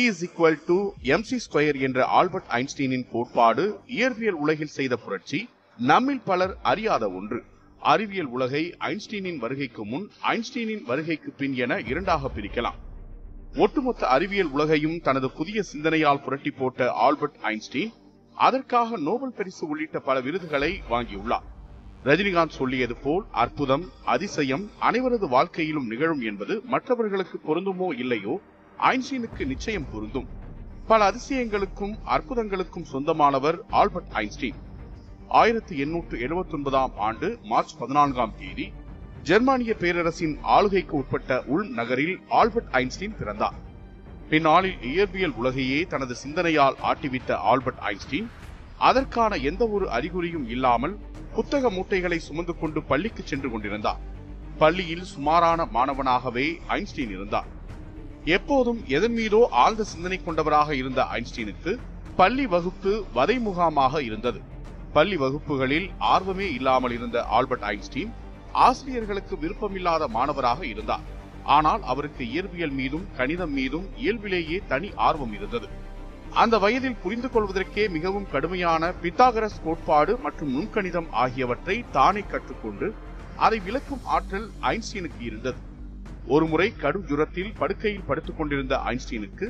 E=mc² என்ற ஆல்பர்ட் ஐன்ஸ்டீனின் கோட்பாடு இயற்பியல் உலகில் செய்த புரட்சி நம்மில் பலர் அறியாத ஒன்று. அறிவியல் உலகை ஐன்ஸ்டீனின் வருகைக்கு முன், ஐன்ஸ்டீனின் வருகைக்கு பின் என இரண்டாக பிரிக்கலாம். ஒட்டுமொத்த அறிவியல் உலகையும் தனது புதிய சிந்தனையால் புரட்டி போட்ட ஆல்பர்ட் ஐன்ஸ்டீன் அதற்காக நோபல் பரிசு உள்ளிட்ட பல விருதுகளை வாங்கியுள்ளார். ரஜினிகாந்த் சொல்லியது போல் அற்புதம், அதிசயம் அனைவரது வாழ்க்கையிலும் நிகழும் என்பது மற்றவர்களுக்கு பொருந்துமோ இல்லையோ, ஐன்ஸ்டீனுக்கு நிச்சயம் பொருந்தும். பல அதிசயங்களுக்கும் அற்புதங்களுக்கும் சொந்தமானவர் ஆல்பர்ட் ஐன்ஸ்டீன். 1879ஆம் ஆண்டு மார்ச் 14ஆம் தேதி ஜெர்மானிய பேரரசின் ஆளுகைக்கு உட்பட்ட உல்ம் நகரில் ஆல்பர்ட் ஐன்ஸ்டீன் பிறந்தார். பின்னாளில் இயற்பியல் உலகையே தனது சிந்தனையால் ஆட்டிவிட்ட ஆல்பர்ட் ஐன்ஸ்டீன் அதற்கான எந்த ஒரு அறிகுறியும் இல்லாமல் புத்தக மூட்டைகளை சுமந்து கொண்டு பள்ளிக்கு சென்று கொண்டிருந்தார். பள்ளியில் சுமாரான மாணவனாகவே ஐன்ஸ்டீன் இருந்தார். எப்போதும் எதன் மீதோ ஆழ்ந்த சிந்தனை கொண்டவராக இருந்த ஐன்ஸ்டீனுக்கு பள்ளி வகுப்பு வதை முகாமாக இருந்தது. பள்ளி வகுப்புகளில் ஆர்வமே இல்லாமல் இருந்த ஆல்பர்ட் ஐன்ஸ்டீன் ஆசிரியர்களுக்கு விருப்பமில்லாத மாணவராக இருந்தார். ஆனால் அவருக்கு இயற்பியல் மீதும் கணிதம் மீதும் இயல்பிலேயே தனி ஆர்வம் இருந்தது. அந்த வயதில் புரிந்து கொள்வதற்கே மிகவும் கடுமையான பித்தாகரஸ் கோட்பாடு மற்றும் நுண்கணிதம் ஆகியவற்றை தானே கற்றுக்கொண்டு அதை விளக்கும் ஆற்றல் ஐன்ஸ்டீனுக்கு இருந்தது. ஒருமுறை கடும் ஜுரத்தில் படுக்கையில் படுத்துக் கொண்டிருந்த ஐன்ஸ்டீனுக்கு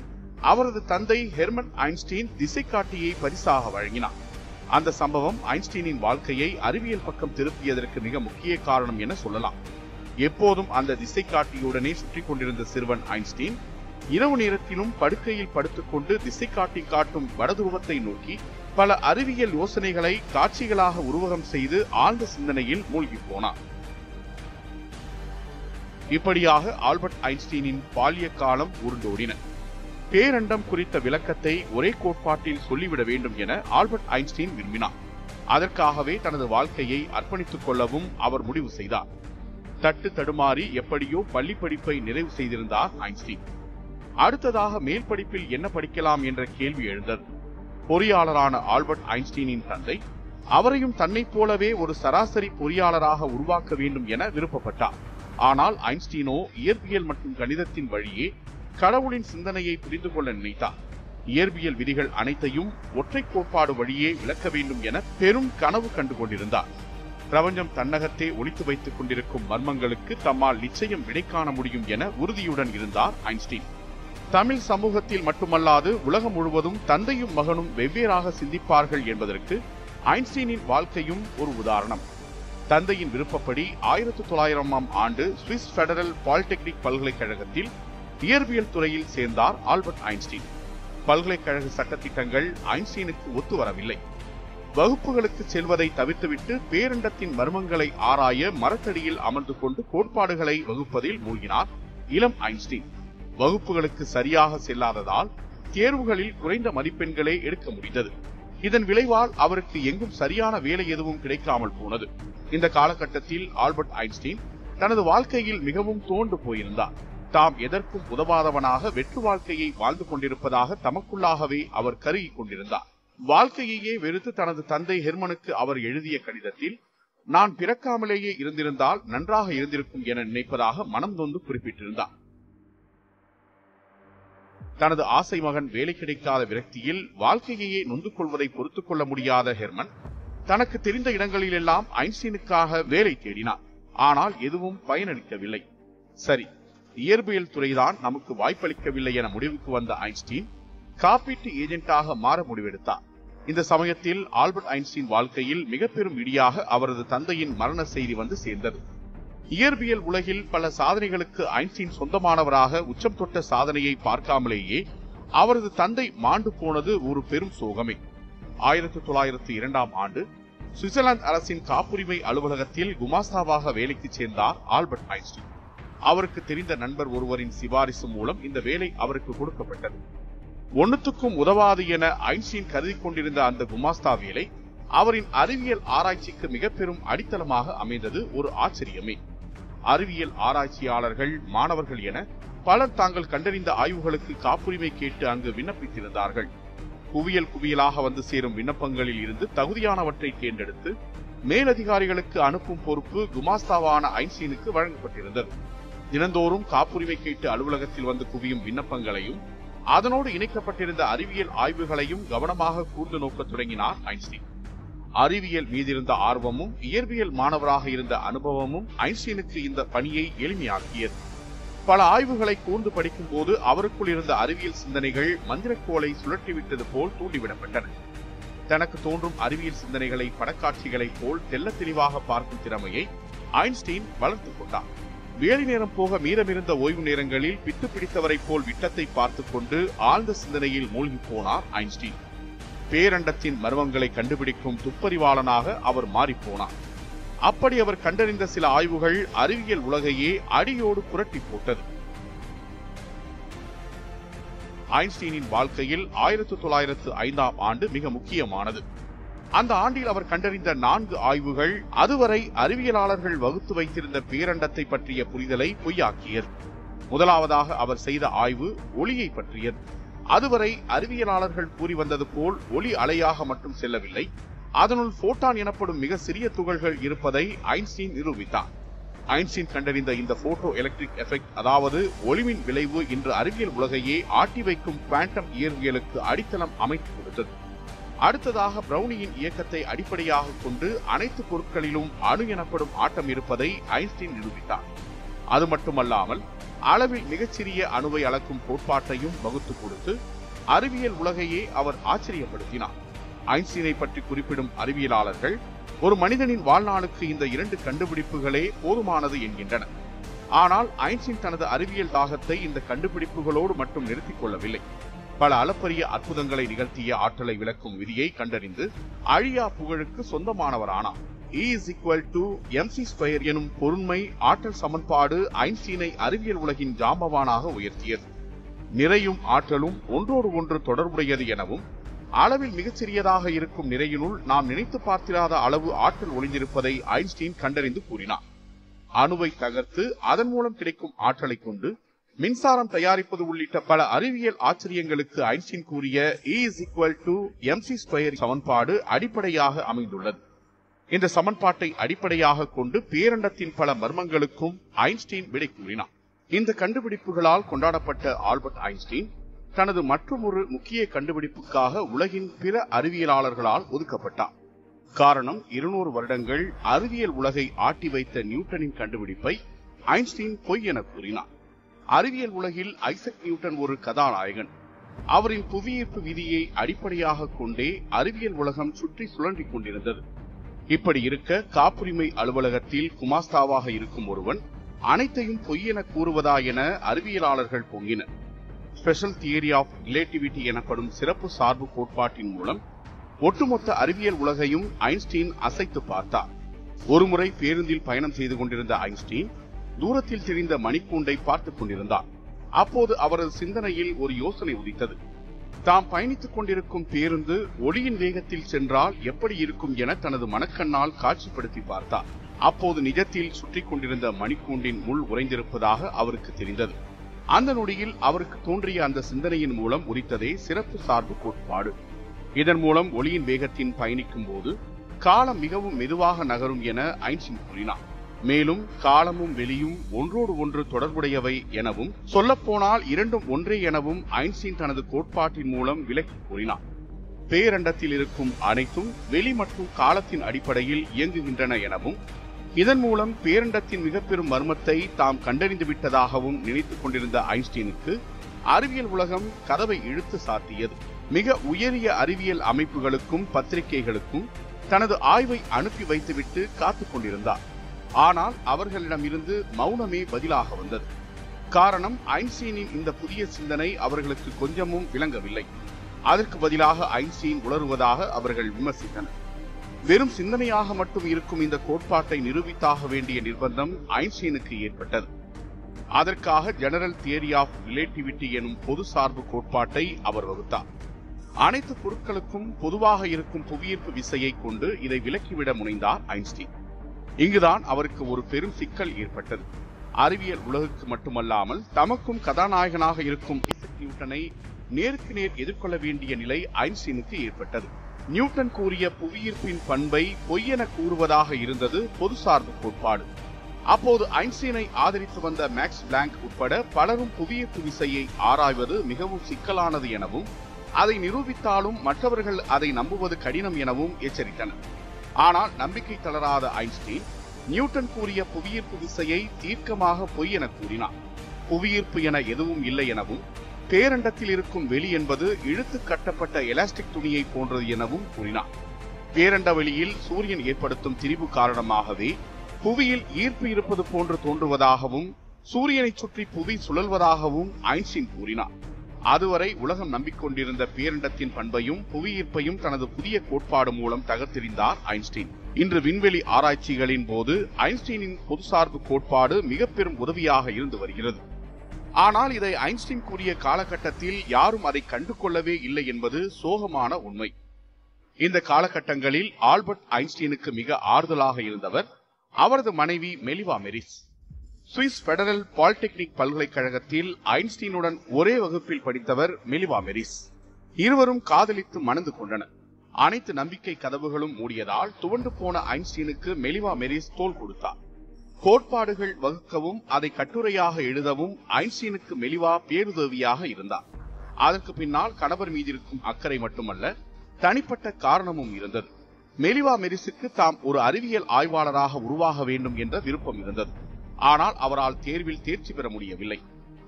அவரது தந்தை ஹெர்மன் ஐன்ஸ்டீன் திசைக்காட்டியை பரிசாக வழங்கினார். அந்த சம்பவம் ஐன்ஸ்டீனின் வாழ்க்கையை அறிவியல் பக்கம் திருப்பியதற்கு மிக முக்கிய காரணம் என சொல்லலாம். எப்போதும் அந்த திசைக்காட்டியுடனே சுற்றி கொண்டிருந்த சிறுவன் ஐன்ஸ்டீன் இரவு நேரத்திலும் படுக்கையில் படுத்துக்கொண்டு திசைக்காட்டி காட்டும் வடதுருவத்தை நோக்கி பல அறிவியல் யோசனைகளை காட்சிகளாக உருவகம் செய்து ஆழ்ந்த சிந்தனையில் மூழ்கி போனார். இப்படியாக ஆல்பர்ட் ஐன்ஸ்டீனின் பால்ய காலம் உருண்டோடின. பேரண்டம் குறித்த விளக்கத்தை ஒரே கோட்பாட்டில் சொல்லிவிட வேண்டும் என ஆல்பர்ட் ஐன்ஸ்டீன் விரும்பினார். அதற்காகவே தனது வாழ்க்கையை அர்ப்பணித்துக் கொள்ளவும் அவர் முடிவு செய்தார். தட்டு தடுமாறி எப்படியோ பள்ளி படிப்பை நிறைவு செய்திருந்தார் ஐன்ஸ்டீன். அடுத்ததாக மேல் படிப்பில் என்ன படிக்கலாம் என்ற கேள்வி எழுந்தது. பொறியாளரான ஆல்பர்ட் ஐன்ஸ்டீனின் தந்தை அவரையும் தன்னை போலவே ஒரு சராசரி பொறியாளராக உருவாக்க வேண்டும் என விருப்பப்பட்டார். ஆனால் ஐன்ஸ்டீனோ இயற்பியல் மற்றும் கணிதத்தின் வழியே கடவுளின் சிந்தனையை புரிந்து கொள்ள நினைத்தார். இயற்பியல் விதிகள் அனைத்தையும் ஒற்றை கோட்பாடு வழியே விளக்க வேண்டும் என பெரும் கனவு கண்டு கொண்டிருந்தார். பிரபஞ்சம் தன்னகத்தே ஒளித்து வைத்துக் கொண்டிருக்கும் மர்மங்களுக்கு தம்மால் நிச்சயம் விடை காண முடியும் என உறுதியுடன் இருந்தார் ஐன்ஸ்டீன். தமிழ் சமூகத்தில் மட்டுமல்லாது உலகம் முழுவதும் தந்தையும் மகனும் வெவ்வேறாக சிந்திப்பார்கள் என்பதற்கு ஐன்ஸ்டீனின் வாழ்க்கையும் ஒரு உதாரணம். தந்தையின் விருப்பப்படி 1900ஆம் ஆண்டு சுவிஸ் பெடரல் பாலிடெக்னிக் பல்கலைக்கழகத்தில் இயற்பியல் துறையில் சேர்ந்தார் ஆல்பர்ட் ஐன்ஸ்டீன். பல்கலைக்கழக சட்டத்திட்டங்கள் ஐன்ஸ்டீனுக்கு ஒத்து வரவில்லை. வகுப்புகளுக்கு செல்வதை தவிர்த்துவிட்டு பேரண்டத்தின் மர்மங்களை ஆராய மரத்தடியில் அமர்ந்து கொண்டு கோட்பாடுகளை வகுப்பதில் மூழ்கினார் இளம் ஐன்ஸ்டீன். வகுப்புகளுக்கு சரியாக செல்லாததால் தேர்வுகளில் குறைந்த மதிப்பெண்களே எடுக்க முடிந்தது. இதன் விளைவால் அவருக்கு எங்கும் சரியான வேலை எதுவும் கிடைக்காமல் போனது. இந்த காலகட்டத்தில் ஆல்பர்ட் ஐன்ஸ்டீன் தனது வாழ்க்கையில் மிகவும் தோண்டு போயிருந்தார். தாம் எதற்கும் உதவாதவனாக வெற்று வாழ்க்கையை வாழ்ந்து கொண்டிருப்பதாக தமக்குள்ளாகவே அவர் கருகிக் கொண்டிருந்தார். வாழ்க்கையையே வெறுத்து தனது தந்தை ஹெர்மனுக்கு அவர் எழுதிய கடிதத்தில் நான் பிறக்காமலேயே இருந்திருந்தால் நன்றாக இருந்திருக்கும் என நினைப்பதாக மனம் நொந்து குறிப்பிட்டிருந்தார். தனது ஆசை மகன் வேலை கிடைக்காத விரக்தியில் வாழ்க்கையையே நொந்து கொள்வதை பொறுத்துக் கொள்ள முடியாத ஹெர்மன் தனக்கு தெரிந்த இடங்களிலெல்லாம் ஐன்ஸ்டீனுக்காக வேலை தேடினார். ஆனால் எதுவும் பயனளிக்கவில்லை. சரி, இயற்பியல் துறைதான் நமக்கு வாய்ப்பளிக்கவில்லை என முடிவுக்கு வந்த ஐன்ஸ்டீன் காப்பீட்டு ஏஜென்ட்டாக மாற முடிவெடுத்தார். இந்த சமயத்தில் ஆல்பர்ட் ஐன்ஸ்டீன் வாழ்க்கையில் மிக பெரும் இடியாக அவரது தந்தையின் மரண செய்தி வந்து சேர்ந்தது. இயற்பியல் உலகில் பல சாதனைகளுக்கு ஐன்ஸ்டீன் சொந்தமானவராக உச்சம் தொட்ட சாதனையை பார்க்காமலேயே அவரது தந்தை மாண்டு போனது ஒரு பெரும் சோகமே. 1902ஆம் ஆண்டு சுவிட்சர்லாந்து அரசின் காப்புரிமை அலுவலகத்தில் குமாஸ்தாவாக வேலைக்கு சேர்ந்தார் ஆல்பர்ட் ஐன்ஸ்டீன். அவருக்கு தெரிந்த நண்பர் ஒருவரின் சிபாரிசு மூலம் இந்த வேலை அவருக்கு கொடுக்கப்பட்டது. ஒன்னுத்துக்கும் உதவாது என ஐன்ஸ்டீன் கருதி கொண்டிருந்த அந்த குமாஸ்தா வேலை அவரின் அறிவியல் ஆராய்ச்சிக்கு மிக பெரும் அடித்தளமாக அமைந்தது ஒரு ஆச்சரியமே. அறிவியல் ஆராய்ச்சியாளர்கள், மாணவர்கள் என பலர் தாங்கள் கண்டறிந்த ஆய்வுகளுக்கு காப்புரிமை கேட்டு அங்கு விண்ணப்பித்திருந்தார்கள். குவியல் குவியலாக வந்து சேரும் விண்ணப்பங்களில் இருந்து தகுதியானவற்றை தேர்ந்தெடுத்து மேலதிகாரிகளுக்கு அனுப்பும் பொறுப்பு குமாஸ்தாவான ஐன்ஸ்டீனுக்கு வழங்கப்பட்டிருந்தது. தினந்தோறும் காப்புரிமை கேட்டு அலுவலகத்தில் வந்து குவியும் விண்ணப்பங்களையும் அதனோடு இணைக்கப்பட்டிருந்த அறிவியல் ஆய்வுகளையும் கவனமாக கூர்ந்து நோக்கத் தொடங்கினார் ஐன்ஸ்டீன். அறிவியல் மீதிருந்த ஆர்வமும் இயற்பியல் மாணவராக இருந்த அனுபவமும் ஐன்ஸ்டீனுக்கு இந்த பணியை எளிமையாக்கியது. பல ஆய்வுகளை கூர்ந்து படிக்கும் போது அவருக்குள் இருந்த அறிவியல் சிந்தனைகள் மந்திரக்கோளை சுழற்றிவிட்டது போல் தூண்டிவிடப்பட்டன. தனக்கு தோன்றும் அறிவியல் சிந்தனைகளை படக்காட்சிகளைப் போல் தெல்ல தெளிவாக பார்க்கும் திறமையை ஐன்ஸ்டீன் வளர்த்துக் கொண்டார். வேலை நேரம் போக மீதமிருந்த ஓய்வு நேரங்களில் பித்து பிடித்தவரை போல் விட்டத்தை பார்த்துக் கொண்டு ஆழ்ந்த சிந்தனையில் மூழ்கி போனார் ஐன்ஸ்டீன். பேரண்டத்தின் மர்மங்களை கண்டுபிடிக்கும் துப்பறிவாளனாக அவர் மாறிப்போனார். அப்படி அவர் கண்டறிந்த சில ஆய்வுகள் அறிவியல் உலகையே அடியோடு புரட்டி போட்டது. ஐன்ஸ்டீனின் வாழ்க்கையில் 1905ஆம் ஆண்டு மிக முக்கியமானது. அந்த ஆண்டில் அவர் கண்டறிந்த 4 ஆய்வுகள் அதுவரை அறிவியலாளர்கள் வகுத்து வைத்திருந்த பேரண்டத்தை பற்றிய புரிதலை பொய்யாக்கியது. முதலாவதாக அவர் செய்த ஆய்வு ஒளியை பற்றியது. அதுவரை அறிவியலாளர்கள் கூறி வந்தது போல் ஒளி அலையாக மட்டும் செல்லவில்லை, அதனுள் போட்டான் எனப்படும் மிக சிறிய துகள்கள் இருப்பதை ஐன்ஸ்டீன் நிரூபித்தார். ஐன்ஸ்டீன் கண்டறிந்த இந்த போட்டோ எலக்ட்ரிக் எஃபெக்ட், அதாவது ஒளிமின் விளைவு, இன்று அறிவியல் உலகையே ஆட்டி வைக்கும் குவாண்டம் இயற்பியலுக்கு அடித்தளம் அமைத்து கொடுத்தது. அடுத்ததாக பிரவுனியின் இயக்கத்தை அடிப்படையாக கொண்டு அனைத்து பொருட்களிலும் அணு எனப்படும் ஆட்டம் இருப்பதை ஐன்ஸ்டீன் நிரூபித்தார். அது மட்டுமல்லாமல் அளவில் மிகச்சிறிய அணுவை அளக்கும் கோட்பாட்டையும் வகுத்து கொடுத்து அறிவியல் உலகையே அவர் ஆச்சரியப்படுத்தினார். ஐன்ஸ்டீனை பற்றி குறிப்பிடும் அறிவியலாளர்கள் ஒரு மனிதனின் வாழ்நாளுக்கு இந்த 2 கண்டுபிடிப்புகளே போதுமானது என்கின்றனர். ஆனால் ஐன்ஸ்டீன் தனது அறிவியல் தாகத்தை இந்த கண்டுபிடிப்புகளோடு மட்டும் நிறுத்திக் கொள்ளவில்லை. பல அளப்பரிய அற்புதங்களை நிகழ்த்திய ஆற்றலை விளக்கும் விதியை கண்டறிந்து அழியா புகழுக்கு சொந்தமானவரானார். E=mc² எனும் பொருண்மை ஆற்றல் சமன்பாடு ஐன்ஸ்டீனை அறிவியல் உலகின் ஜாம்பவானாக உயர்த்தியது. நிறையும் ஆற்றலும் ஒன்றோடு ஒன்று தொடர்புடையது எனவும் அளவில் மிகச்சிறியதாக இருக்கும் நிறையினுள் நாம் நினைத்து பார்த்திராத அளவு ஆற்றல் ஒளிந்திருப்பதை ஐன்ஸ்டீன் கண்டறிந்து கூறினார். அணுவை தகர்த்து அதன் மூலம் கிடைக்கும் ஆற்றலை கொண்டு மின்சாரம் தயாரிப்பது உள்ளிட்ட பல அறிவியல் ஆச்சரியங்களுக்கு ஐன்ஸ்டீன் கூறிய E=mc² சமன்பாடு அடிப்படையாக அமைந்துள்ளது. இந்த சமன்பாட்டை அடிப்படையாக கொண்டு பேரண்டத்தின் பல மர்மங்களுக்கும் ஐன்ஸ்டீன் விடை கூறினார். இந்த கண்டுபிடிப்புகளால் கொண்டாடப்பட்ட ஆல்பர்ட் ஐன்ஸ்டீன் தனது மற்றொரு முக்கிய கண்டுபிடிப்புக்காக உலகின் பிற அறிவியலாளர்களால் ஒதுக்கப்பட்டார். காரணம், 200 வருடங்கள் அறிவியல் உலகை ஆட்டி வைத்த நியூட்டனின் கண்டுபிடிப்பை ஐன்ஸ்டீன் பொய் என கூறினார். அறிவியல் உலகில் ஐசக் நியூட்டன் ஒரு கதாநாயகன். அவரின் புவியீர்ப்பு விதியை அடிப்படையாக கொண்டே அறிவியல் உலகம் சுற்றி சுழன்றிக் கொண்டிருந்தது. இப்படி இருக்க காப்புரிமை அலுவலகத்தில் குமாஸ்தாவாக இருக்கும் ஒருவன் அனைத்தையும் பொய் என கூறுவதா என அறிவியலாளர்கள் பொங்கினர். ஸ்பெஷல் தியரி ஆஃப் ரிலேட்டிவிட்டி எனப்படும் சிறப்பு சார்பு கோட்பாட்டின் மூலம் ஒட்டுமொத்த அறிவியல் உலகையும் ஐன்ஸ்டீன் அசைத்து பார்த்தார். ஒருமுறை பேருந்தில் பயணம் செய்து கொண்டிருந்த ஐன்ஸ்டீன் தூரத்தில் தெரிந்த மணிக்கூண்டை பார்த்துக் கொண்டிருந்தார். அப்போது அவரது சிந்தனையில் ஒரு யோசனை உதித்தது. தாம் பயணித்துக் கொண்டிருக்கும் பேருந்து ஒளியின் வேகத்தில் சென்றால் எப்படி இருக்கும் என தனது மனக்கண்ணால் காட்சிப்படுத்தி பார்த்தார். அப்போது நிஜத்தில் சுற்றி கொண்டிருந்த மணிக்கூண்டின் முள் உறைந்திருப்பதாக அவருக்கு தெரிந்தது. அந்த நொடியில் அவருக்கு தோன்றிய அந்த சிந்தனையின் மூலம் உரித்ததே சிறப்பு சார்பு கோட்பாடு. இதன் மூலம் ஒளியின் வேகத்தின் பயணிக்கும் போது காலம் மிகவும் மெதுவாக நகரும் என ஐன்ஸ்டீன் கூறினார். மேலும் காலமும் வெளியும் ஒன்றோடு ஒன்று தொடர்புடையவை எனவும், சொல்லப்போனால் இரண்டும் ஒன்றே எனவும் ஐன்ஸ்டீன் தனது கோட்பாட்டின் மூலம் விளக்கி கூறினார். பேரண்டத்தில் இருக்கும் அனைத்தும் வெளி மற்றும் காலத்தின் அடிப்படையில் இயங்குகின்றன எனவும், இதன் மூலம் பேரண்டத்தின் மிக பெரும் மர்மத்தை தாம் கண்டறிந்து விட்டதாகவும் நினைத்துக் கொண்டிருந்த ஐன்ஸ்டீனுக்கு அறிவியல் உலகம் கதவை இழுத்து சாத்தியது. மிக உயரிய அறிவியல் அமைப்புகளுக்கும் பத்திரிகைகளுக்கும் தனது ஆய்வை அனுப்பி வைத்துவிட்டு காத்துக் கொண்டிருந்தார். ஆனால் அவர்களிடமிருந்து மௌனமே பதிலாக வந்தது. காரணம், ஐன்ஸ்டீனின் இந்த புதிய சிந்தனை அவர்களுக்கு கொஞ்சமும் விளங்கவில்லை. அதற்கு பதிலாக ஐன்ஸ்டீன் உளறுவதாக அவர்கள் விமர்சித்தனர். வெறும் சிந்தனையாக மட்டும் இருக்கும் இந்த கோட்பாட்டை நிரூபித்தாக வேண்டிய நிர்பந்தம் ஐன்ஸ்டீனுக்கு ஏற்பட்டது. அதற்காக ஜெனரல் தியரி ஆஃப் ரிலேட்டிவிட்டி எனும் பொது சார்பு கோட்பாட்டை அவர் வகுத்தார். அனைத்து பொருட்களுக்கும் பொதுவாக இருக்கும் புவியீர்ப்பு விசையை கொண்டு இதை விலக்கிவிட முனைந்தார் ஐன்ஸ்டீன். இங்குதான் அவருக்கு ஒரு பெரும் சிக்கல் ஏற்பட்டது. அறிவியல் உலகுக்கு மட்டுமல்லாமல் தமக்கும் கதாநாயகனாக இருக்கும் ஐசக் நியூட்டனை நேருக்கு நேர் எதிர்கொள்ள வேண்டிய நிலை ஐன்ஸ்டீனுக்கு ஏற்பட்டது. நியூட்டன் கூறிய புவியீர்ப்பின் பண்பை பொய்யென கூறுவதாக இருந்தது பொது சார்பு கோட்பாடு. அப்போது ஐன்ஸ்டீனை ஆதரித்து வந்த மேக்ஸ் பிளாங்க் உட்பட பலரும் புவியீர்ப்பு விசையை ஆராய்வது மிகவும் சிக்கலானது எனவும் அதை நிரூபித்தாலும் மற்றவர்கள் அதை நம்புவது கடினம் எனவும் எச்சரித்தனர். ஆனால் நம்பிக்கை தளராத ஐன்ஸ்டீன் நியூட்டன் கூறிய புவியீர்ப்பு விசையை தீர்க்கமாக பொய் என கூறினார். புவியீர்ப்பு என எதுவும் இல்லை எனவும் பேரண்டத்தில் இருக்கும் வெளி என்பது இழுத்து கட்டப்பட்ட எலாஸ்டிக் துணியை போன்றது எனவும் கூறினார். பேரண்ட வெளியில் சூரியன் ஏற்படுத்தும் திரிபு காரணமாகவே புவியில் ஈர்ப்பு இருப்பது போன்று தோன்றுவதாகவும் சூரியனை சுற்றி புவி சுழல்வதாகவும் ஐன்ஸ்டீன் கூறினார். அதுவரை உலகம் நம்பிக்கொண்டிருந்த பேரண்டத்தின் பண்பையும் புவியீர்ப்பையும் தனது புதிய கோட்பாடு மூலம் தகர்த்தெறிந்தார் ஐன்ஸ்டீன். இன்று விண்வெளி ஆராய்ச்சிகளின் போது ஐன்ஸ்டீனின் பொதுசார்பு கோட்பாடு மிக பெரும் உதவியாக இருந்து வருகிறது. ஆனால் இதை ஐன்ஸ்டீன் கூறிய காலகட்டத்தில் யாரும் அதை கண்டுகொள்ளவே இல்லை என்பது சோகமான உண்மை. இந்த காலகட்டங்களில் ஆல்பர்ட் ஐன்ஸ்டீனுக்கு மிக ஆறுதலாக இருந்தவர் அவரது மனைவி மெலிவா மெரிஸ். சுவிஸ் பெடரல் பாலிடெக்னிக் பல்கலைக்கழகத்தில் ஐன்ஸ்டீனுடன் ஒரே வகுப்பில் படித்தவர் மெலிவா மெரிஸ். இருவரும் காதலித்து மணந்து கொண்டனர். அனைத்து நம்பிக்கை கதவுகளும் மூடியதால் துவண்டு போன ஐன்ஸ்டீனுக்கு மெலிவா மெரிஸ் தோள் கொடுத்தார். கோட்பாடுகள் வகுக்கவும் அதை கட்டுரையாக எழுதவும் ஐன்ஸ்டீனுக்கு மெலிவா பேருதவியாக இருந்தார். அதற்கு பின்னால் கணவர் மீதிருக்கும் அக்கறை மட்டுமல்ல, தனிப்பட்ட காரணமும் இருந்தது. மெலிவா மெரிஸுக்கு தாம் ஒரு அறிவியல் ஆய்வாளராக உருவாக வேண்டும் என்ற விருப்பம் இருந்தது. ஆனால் அவரால் தேர்வில் தேர்ச்சி பெற முடியவில்லை.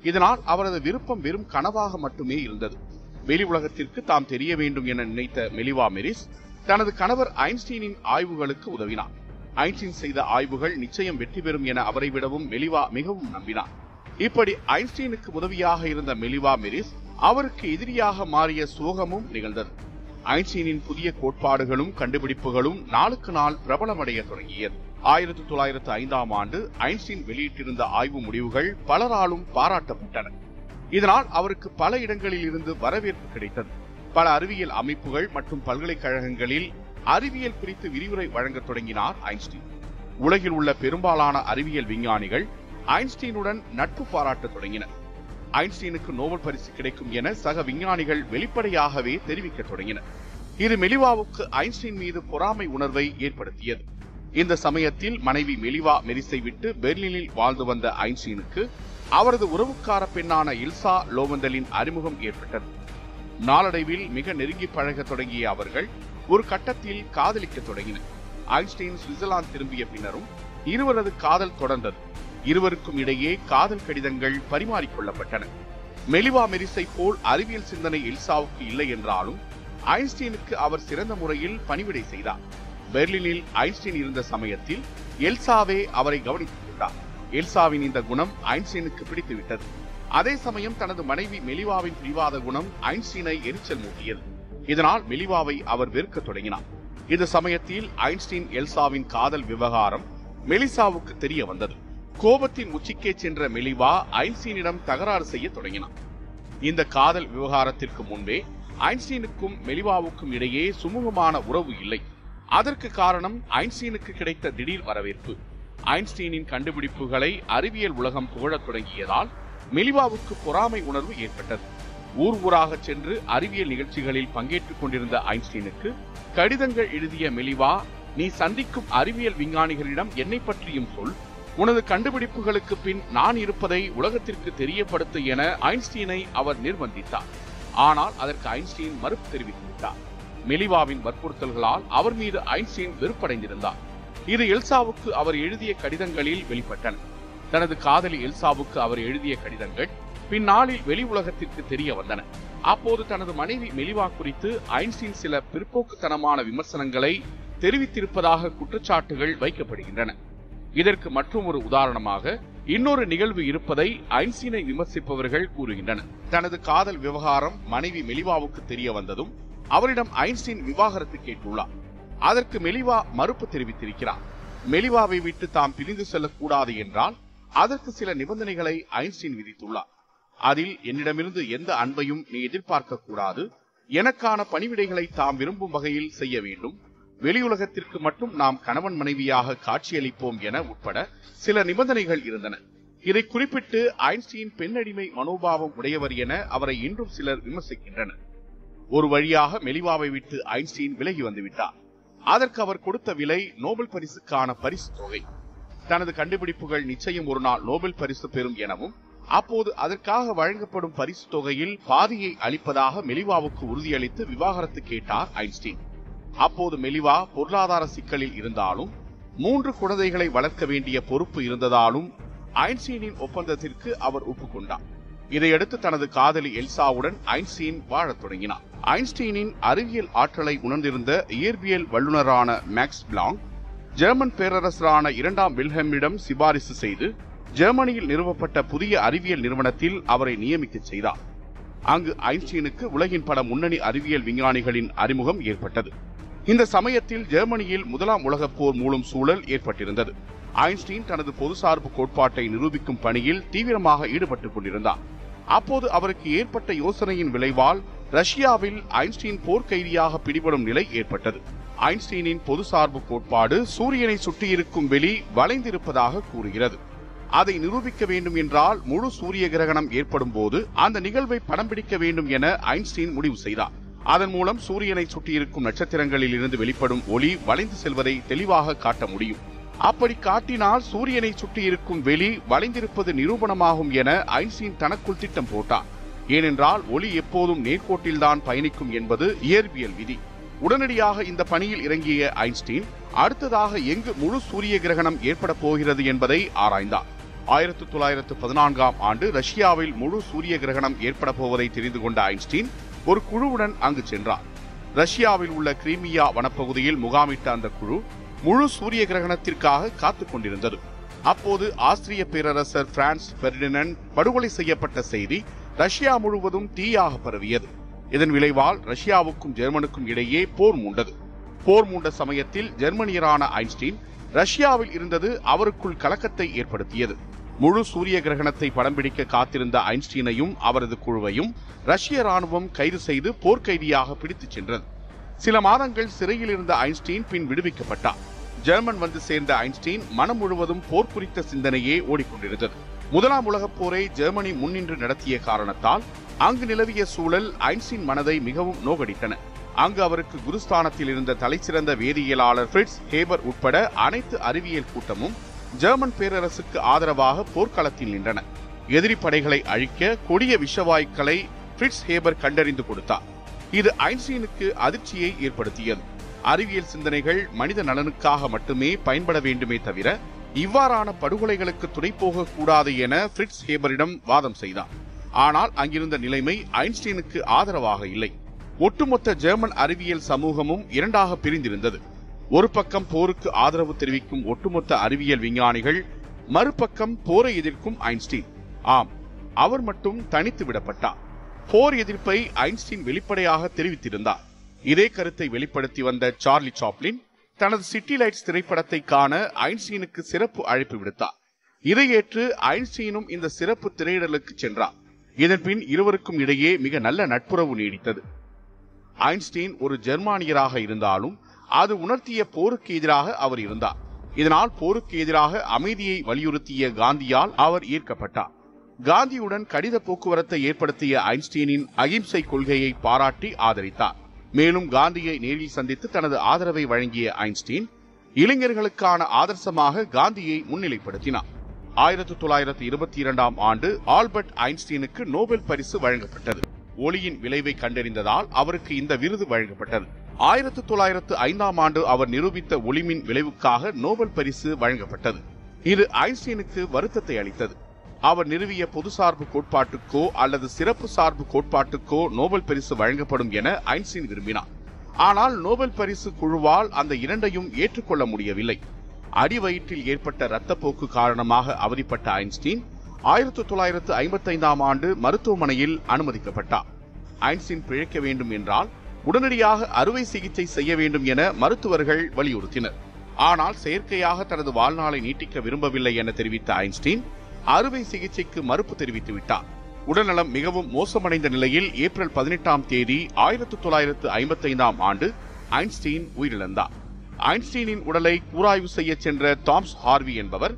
இதனால் அவரது விருப்பம் வெறும் கனவாக மட்டுமே இருந்தது. வெளி உலகத்திற்கு தாம் தெரிய வேண்டும் என நினைத்த மெலிவா மெரிஸ் தனது கணவர் ஐன்ஸ்டீனின் ஆய்வுகளுக்கு உதவினார். ஐன்ஸ்டீன் செய்த ஆய்வுகள் நிச்சயம் வெற்றி பெறும் என அவரை விடவும் மெலிவா மிகவும் நம்பினார். இப்படி ஐன்ஸ்டீனுக்கு உதவியாக இருந்த மெலிவா மெரிஸ் அவருக்கு எதிரியாக மாறிய சோகமும் நிகழ்ந்தது. ஐன்ஸ்டீனின் புதிய கோட்பாடுகளும் கண்டுபிடிப்புகளும் நாளுக்கு நாள் பிரபலமடைய தொடங்கியது. 1905ஆம் ஆண்டு ஐன்ஸ்டீன் வெளியிட்டிருந்த ஆய்வு முடிவுகள் பலராலும் பாராட்டப்பட்டன. இதனால் அவருக்கு பல இடங்களில் இருந்து வரவேற்பு கிடைத்தது. பல அறிவியல் அமைப்புகள் மற்றும் பல்கலைக்கழகங்களில் அறிவியல் குறித்து விரிவுரை வழங்க தொடங்கினார் ஐன்ஸ்டீன். உலகில் உள்ள பெரும்பாலான அறிவியல் விஞ்ஞானிகள் ஐன்ஸ்டீனுடன் நட்பு பாராட்ட தொடங்கினர். ஐன்ஸ்டீனுக்கு நோபல் பரிசு கிடைக்கும் என சக விஞ்ஞானிகள் வெளிப்படையாகவே தெரிவிக்க தொடங்கினர். இது மெலிவாவுக்கு ஐன்ஸ்டீன் மீது பொறாமை உணர்வை ஏற்படுத்தியது. இந்த சமயத்தில் மனைவி மெலிவா மெரிஸை விட்டு பெர்லினில் வாழ்ந்து வந்த ஐன்ஸ்டீனுக்கு அவரது உறவுக்கார பெண்ணான இல்சா லோவெந்தலின் அறிமுகம் ஏற்பட்டது. நாளடைவில் மிக நெருங்கி பழக தொடங்கிய அவர்கள் ஒரு கட்டத்தில் காதலிக்க தொடங்கினர். ஐன்ஸ்டீன் சுவிட்சர்லாந்து திரும்பிய பின்னரும் இருவரது காதல் தொடர்ந்தது. இருவருக்கும் இடையே காதல் கடிதங்கள் பரிமாறிக்கொள்ளப்பட்டன. மெலிவா மெரிஸை போல் அறிவியல் சிந்தனை எல்சாவுக்கு இல்லை என்றாலும் ஐன்ஸ்டீனுக்கு அவர் சிறந்த முறையில் பணிவிடை செய்தார். பெர்லினில் ஐன்ஸ்டீன் இருந்த சமயத்தில் எல்சாவே அவரை கவனித்துக் கொண்டார். எல்சாவின் இந்த குணம் ஐன்ஸ்டீனுக்கு பிடித்துவிட்டது. அதே சமயம் தனது மனைவி மெலிவாவின் பிடிவாத குணம் ஐன்ஸ்டீனை எரிச்சல் மூட்டியது. இதனால் மெலிவாவை அவர் வெறுக்க தொடங்கினார். இந்த சமயத்தில் ஐன்ஸ்டீன் எல்சாவின் காதல் விவகாரம் மெலிசாவுக்கு தெரிய வந்தது. கோபத்தின் உச்சிக்கே சென்ற மெலிவா ஐன்ஸ்டீனிடம் தகராறு செய்ய தொடங்கினார். இந்த காதல் விவகாரத்திற்கு முன்பே ஐன்ஸ்டீனுக்கும் மெலிவாவுக்கும் இடையே சுமூகமான உறவு இல்லை. அதற்கு காரணம் ஐன்ஸ்டீனுக்கு கிடைத்த திடீர் வரவேற்பு. ஐன்ஸ்டீனின் கண்டுபிடிப்புகளை அறிவியல் உலகம் புகழத் தொடங்கியதால் மெலிவாவுக்கு பொறாமை உணர்வு ஏற்பட்டது. ஊர் ஊராக சென்று அறிவியல் நிகழ்ச்சிகளில் பங்கேற்றுக் கொண்டிருந்த ஐன்ஸ்டீனுக்கு கடிதங்கள் எழுதிய மெலிவா, நீ சந்திக்கும் அறிவியல் விஞ்ஞானிகளிடம் என்னை பற்றியும் சொல், உனது கண்டுபிடிப்புகளுக்கு பின் நான் இருப்பதை உலகத்திற்கு தெரியப்படுத்த என ஐன்ஸ்டீனை அவர் நிர்பந்தித்தார். ஆனால் அதற்கு ஐன்ஸ்டீன் மறுப்பு தெரிவித்து விட்டார். மெலிவாவின் வற்புறுத்தல்களால் அவர் மீது ஐன்ஸ்டீன் வெறுப்படைந்திருந்தார். இது எல்சாவுக்கு அவர் எழுதிய கடிதங்களில் வெளிப்பட்டன. தனது காதலி எல்சாவுக்கு அவர் எழுதிய கடிதங்கள் பின்னாளில் வெளி உலகத்திற்கு தெரிய வந்தன. அப்போது தனது மனைவி மெலிவா குறித்து ஐன்ஸ்டீன் சில பிற்போக்குத்தனமான விமர்சனங்களை தெரிவித்திருப்பதாக குற்றச்சாட்டுகள் வைக்கப்படுகின்றன. இதற்கு மற்றும் ஒரு உதாரணமாக இன்னொரு நிகழ்வு இருப்பதை ஐன்ஸ்டீனை விமர்சிப்பவர்கள் கூறுகின்றனர். தனது காதல் விவகாரம் மனைவி மெலிவாவுக்கு தெரிய வந்ததும் அவரிடம் ஐன்ஸ்டீன் விவாகரத்து கேட்டுள்ளார். அதற்கு மெலிவா மறுப்பு தெரிவித்திருக்கிறார். மெலிவாவை விட்டு தாம் பிரிந்து செல்லக்கூடாது என்றால் அதற்கு சில நிபந்தனைகளை ஐன்ஸ்டீன் விதித்துள்ளார். அதில் என்னிடமிருந்து எந்த அன்பையும் நீ எதிர்பார்க்க கூடாது, எனக்கான பணிவிடைகளை தாம் விரும்பும் வகையில் செய்ய வேண்டும், வெளியுலகத்திற்கு மட்டும் நாம் கணவன் மனைவியாக காட்சியளிப்போம் என உட்பட சில நிபந்தனைகள் இருந்தன. இதை குறிப்பிட்டு ஐன்ஸ்டீன் பெண்ணடிமை மனோபாவம் உடையவர் என அவரை இன்றும் சிலர் விமர்சிக்கின்றனர். ஒரு வழியாக மெலிவாவை விட்டு ஐன்ஸ்டீன் விலகி வந்துவிட்டார். அதற்கு அவர் கொடுத்த விலை நோபல் பரிசுக்கான பரிசு தொகை. தனது கண்டுபிடிப்புகள் நிச்சயம் ஒரு நாள் நோபல் பரிசு பெறும் எனவும் அப்போது அதற்காக வழங்கப்படும் பரிசு தொகையில் பாதியை அளிப்பதாக மெலிவாவுக்கு உறுதியளித்து விவாகரத்து கேட்டார் ஐன்ஸ்டீன். அப்போது மெலிவா பொருளாதார சிக்கலில் இருந்தாலும் 3 குழந்தைகளை வளர்க்க வேண்டிய பொறுப்பு இருந்ததாலும் ஐன்ஸ்டீனின் ஒப்பந்தத்திற்கு அவர் ஒப்புக்கொண்டார். இதையடுத்து தனது காதலி எல்சாவுடன் ஐன்ஸ்டீன் வாழத் தொடங்கினார். ஐன்ஸ்டீனின் அறிவியல் ஆற்றலை உணர்ந்திருந்த இயற்பியல் வல்லுநரான மேக்ஸ் பிளாங்க் ஜெர்மன் பேரரசரான 2ஆம் வில்ஹெல்மிடம் சிபாரிசு செய்து ஜெர்மனியில் நிறுவப்பட்ட புதிய அறிவியல் நிறுவனத்தில் அவரை நியமிக்க செய்தார். அங்கு ஐன்ஸ்டீனுக்கு உலகின் பல முன்னணி அறிவியல் விஞ்ஞானிகளின் அறிமுகம் ஏற்பட்டது. இந்த சமயத்தில் ஜெர்மனியில் 1ஆம் உலகப் போர் மூலம் சூழல் ஏற்பட்டிருந்தது. ஐன்ஸ்டீன் தனது பொதுசார்பு கோட்பாட்டை நிரூபிக்கும் பணியில் தீவிரமாக ஈடுபட்டுக் கொண்டிருந்தார். அப்போது அவருக்கு ஏற்பட்ட யோசனையின் விளைவால் ரஷ்யாவில் ஐன்ஸ்டீன் போர்க்கைதியாக பிடிபடும் நிலை ஏற்பட்டது. ஐன்ஸ்டீனின் பொதுசார்பு கோட்பாடு சூரியனை சுற்றியிருக்கும் வெளி வளைந்திருப்பதாக கூறுகிறது. அதை நிரூபிக்க வேண்டும் என்றால் முழு சூரிய கிரகணம் ஏற்படும் போது அந்த நிகழ்வை படம் பிடிக்க வேண்டும் என ஐன்ஸ்டீன் முடிவு செய்தார். அதன் மூலம் சூரியனை சுற்றியிருக்கும் நட்சத்திரங்களில் இருந்து வெளிப்படும் ஒளி வளைந்து செல்வதை தெளிவாக காட்ட முடியும். அப்படி காட்டினால் சூரியனை சுற்றியிருக்கும் வெளி வளைந்திருப்பது நிரூபணமாகும் என ஐன்ஸ்டீன் தனக்குள் திட்டம் போட்டார். ஏனென்றால் ஒளி எப்போதும் நேர்கோட்டில்தான் பயணிக்கும் என்பது இயற்பியல் விதி. உடனடியாக இந்த பணியில் இறங்கிய ஐன்ஸ்டீன் அடுத்ததாக எங்கு முழு சூரிய கிரகணம் ஏற்பட போகிறது என்பதை ஆராய்ந்தார். 1914ஆம் ஆண்டு ரஷ்யாவில் முழு சூரிய கிரகணம் ஏற்பட போவதை தெரிந்து கொண்ட ஐன்ஸ்டீன் ஒரு குழுவுடன் அங்கு சென்றார். ரஷ்யாவில் உள்ள கிரீமியா வனப்பகுதியில் முகாமிட்ட அந்த குழு முழு சூரிய கிரகணத்திற்காக காத்துக் கொண்டிருந்தது. அப்போது ஆஸ்திரிய பேரரசர் பிரான்ஸ் பெர்டினண்ட் படுகொலை செய்யப்பட்ட செய்தி ரஷ்யா முழுவதும் தீயாக பரவியது. இதன் விளைவால் ரஷ்யாவுக்கும் ஜெர்மனுக்கும் இடையே போர் மூண்டது. போர் மூண்ட சமயத்தில் ஜெர்மனியரான ஐன்ஸ்டீன் ரஷ்யாவில் இருந்தது அவருக்குள் கலக்கத்தை ஏற்படுத்தியது. முழு சூரிய கிரகணத்தை படம் பிடிக்க காத்திருந்த ஐன்ஸ்டீனையும் அவரது குழுவையும் ரஷ்ய ராணுவம் கைது செய்து போர்க்கைதியாக பிடித்துச் சென்றது. சில மாதங்கள் சிறையில் இருந்த ஐன்ஸ்டீன் பின் விடுவிக்கப்பட்டார். ஜெர்மன் வந்து சேர்ந்த ஐன்ஸ்டீன் மனம் முழுவதும் போர் குறித்த சிந்தனையே ஓடிக்கொண்டிருந்தது. 1ஆம் உலகப் போரை ஜெர்மனி முன்னின்று நடத்திய காரணத்தால் அங்கு நிலவிய சூழல் ஐன்ஸ்டீன் மனதை மிகவும் நோகடித்தன. அங்கு அவருக்கு குருஸ்தானத்தில் இருந்த தலைசிறந்த வேதியியலாளர் பிரிட்ஸ் ஹேபர் உட்பட அனைத்து அறிவியல் கூட்டமும் ஜெர்மன் பேரரசுக்கு ஆதரவாக போர்க்களத்தில் நின்றன. எதிரி படைகளை அழிக்க கொடிய விஷவாயுக்களை பிரிட்ஸ் ஹேபர் கண்டறிந்து கொடுத்தார். இது ஐன்ஸ்டீனுக்கு அதிர்ச்சியை ஏற்படுத்தியது. அறிவியல் சிந்தனைகள் மனித நலனுக்காக மட்டுமே பயன்பட வேண்டுமே தவிர இவ்வாறான படுகொலைகளுக்கு துணை போகக்கூடாது என பிரிட்ஸ் ஹேபரிடம் வாதம் செய்தார். ஆனால் அங்கிருந்த நிலைமை ஐன்ஸ்டீனுக்கு ஆதரவாக இல்லை. ஒட்டுமொத்த ஜெர்மன் அறிவியல் சமூகமும் இரண்டாக பிரிந்திருந்தது. ஒரு பக்கம் போருக்கு ஆதரவு தெரிவிக்கும் ஒட்டுமொத்த அறிவியல் விஞ்ஞானிகள், மறுபக்கம் போரை எதிர்க்கும் ஐன்ஸ்டீன். ஆம், அவர் மட்டும் தனித்து விடப்பட்டார். போர் எதிர்ப்பை ஐன்ஸ்டீன் வெளிப்படையாக தெரிவித்திருந்தார். இதே கருத்தை வெளிப்படுத்தி வந்த சார்லி சாப்ளின் தனது சிட்டி லைட்ஸ் திரைப்படத்தை காண ஐன்ஸ்டீனுக்கு சிறப்பு அழைப்பு விடுத்தார். இதை ஏற்று ஐன்ஸ்டீனும் இந்த சிறப்பு திரையிடலுக்கு சென்றார். இதன்பின் இருவருக்கும் இடையே மிக நல்ல நட்புறவு நீடித்தது. ஐன்ஸ்டீன் ஒரு ஜெர்மானியராக இருந்தாலும் அது உணர்த்திய போருக்கு எதிராக அவர் இருந்தார். இதனால் போருக்கு எதிராக அமைதியை வலியுறுத்திய காந்தியால் அவர் ஈர்க்கப்பட்டார். காந்தியுடன் கடித போக்குவரத்தை ஏற்படுத்திய ஐன்ஸ்டீனின் அகிம்சை கொள்கையை பாராட்டி ஆதரித்தார். மேலும் காந்தியை நேரில் சந்தித்து தனது ஆதரவை வழங்கிய ஐன்ஸ்டீன் இளைஞர்களுக்கான ஆதர்சமாக காந்தியை முன்னிலைப்படுத்தினார். 1922ஆம் ஆண்டு ஆல்பர்ட் ஐன்ஸ்டீனுக்கு நோபல் பரிசு வழங்கப்பட்டது. ஒளியின் விளைவை கண்டறிந்ததால் அவருக்கு இந்த விருது வழங்கப்பட்டது. 1905ஆம் ஆண்டு அவர் நிரூபித்த ஒளிமின் விளைவுக்காக நோபல் பரிசு வழங்கப்பட்டது. இது ஐன்ஸ்டீனுக்கு வருத்தத்தை அளித்தது. அவர் நிறுவிய பொதுசார்பு கோட்பாட்டுக்கோ அல்லது சிறப்பு சார்பு கோட்பாட்டுக்கோ நோபல் பரிசு வழங்கப்படும் என ஐன்ஸ்டீன் விரும்பினார். ஆனால் நோபல் பரிசு குழுவால் அந்த இரண்டையும் ஏற்றுக்கொள்ள முடியவில்லை. அடிவயிற்றில் ஏற்பட்ட இரத்தப்போக்கு காரணமாக அவதிப்பட்ட ஐன்ஸ்டீன் 1955ஆம் ஆண்டு மருத்துவமனையில் அனுமதிக்கப்பட்டார். ஐன்ஸ்டீன் பிழைக்க வேண்டும் என்றால் உடனடியாக அறுவை சிகிச்சை செய்ய வேண்டும் என மருத்துவர்கள் வலியுறுத்தினர். ஆனால் செயற்கையாக தனது வாழ்நாளை நீட்டிக்க விரும்பவில்லை என தெரிவித்த ஐன்ஸ்டீன் அறுவை சிகிச்சைக்கு மறுப்பு தெரிவித்து விட்டார். உடல்நலம் மிகவும் மோசமடைந்த நிலையில் ஏப்ரல் 18ஆம் தேதி 1955ஆம் ஆண்டு ஐன்ஸ்டீன் உயிரிழந்தார். ஐன்ஸ்டீனின் உடலை கூராய்வு செய்ய சென்ற தாமஸ் ஹார்வி என்பவர்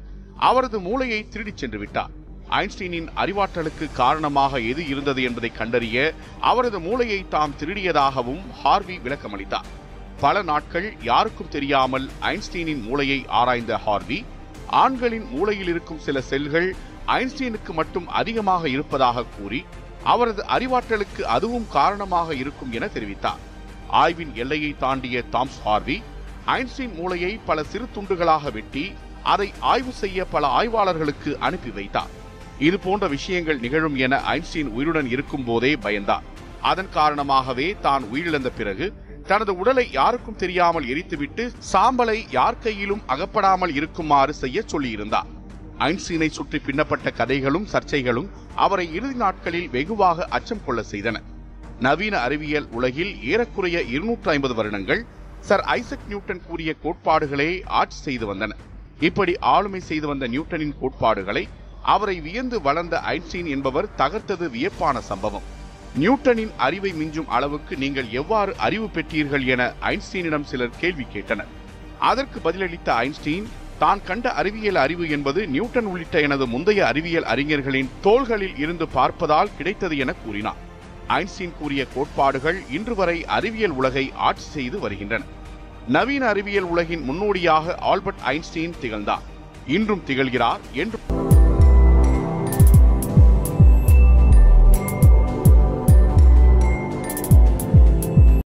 அவரது மூளையை திருடிச் சென்று விட்டார். ஐன்ஸ்டீனின் அறிவாற்றலுக்கு காரணமாக எது இருந்தது என்பதை கண்டறிய அவரது மூளையை தாம் திருடியதாகவும் ஹார்வி விளக்கமளித்தார். பல நாட்கள் யாருக்கும் தெரியாமல் ஐன்ஸ்டீனின் மூளையை ஆராய்ந்த ஹார்வி ஆண்களின் மூளையில் இருக்கும் சில செல்கள் ஐன்ஸ்டீனுக்கு மட்டும் அதிகமாக இருப்பதாக கூறி அவரது அறிவாற்றலுக்கு அதுவும் காரணமாக இருக்கும் என தெரிவித்தார். ஆய்வின் எல்லையை தாண்டிய தாமஸ் ஹார்வி ஐன்ஸ்டீன் மூளையை பல சிறு துண்டுகளாக வெட்டி அதை ஆய்வு செய்ய பல ஆய்வாளர்களுக்கு அனுப்பி வைத்தார். இது போன்ற விஷயங்கள் நிகழும் என ஐன்ஸ்டீன் உயிருடன் இருக்கும் போதே பயந்தார். அதன் காரணமாகவே தான் உயிரிழந்த பிறகு தனது உடலை யாருக்கும் தெரியாமல் எரித்துவிட்டு சாம்பலை யார் கையிலும் அகப்படாமல் இருக்குமாறு செய்ய சொல்லியிருந்தார். ஐன்ஸ்டீனை சுற்றி பின்னப்பட்ட கதைகளும் சர்ச்சைகளும் அவரை இறுதி நாட்களில் வெகுவாக அச்சம் கொள்ள செய்தன. நவீன அறிவியல் உலகில் ஏறக்குறைய 250 வருடங்கள் சர் ஐசக் நியூட்டன் கூறிய கோட்பாடுகளே ஆட்சி செய்து வந்தன. இப்படி ஆளுமை செய்து வந்த நியூட்டனின் கோட்பாடுகளை அவரை வியந்து வளர்ந்த ஐன்ஸ்டீன் என்பவர் தகர்த்தது வியப்பான சம்பவம். நியூட்டனின் அறிவை மிஞ்சும் அளவுக்கு நீங்கள் எவ்வாறு அறிவு பெற்றீர்கள் என ஐன்ஸ்டீனிடம் சிலர் கேள்வி கேட்டனர். அதற்கு பதிலளித்த ஐன்ஸ்டீன் தான் கண்ட அறிவியல் அறிவு என்பது நியூட்டன் உள்ளிட்ட எனது முந்தைய அறிவியல் அறிஞர்களின் தோள்களில் இருந்து பார்ப்பதால் கிடைத்தது என கூறினார். ஐன்ஸ்டீன் கூறிய கோட்பாடுகள் இன்று வரை அறிவியல் உலகை ஆட்சி செய்து வருகின்றன. நவீன அறிவியல் உலகின் முன்னோடியாக ஆல்பர்ட் ஐன்ஸ்டீன் திகழ்ந்தார், இன்றும் திகழ்கிறார் என்று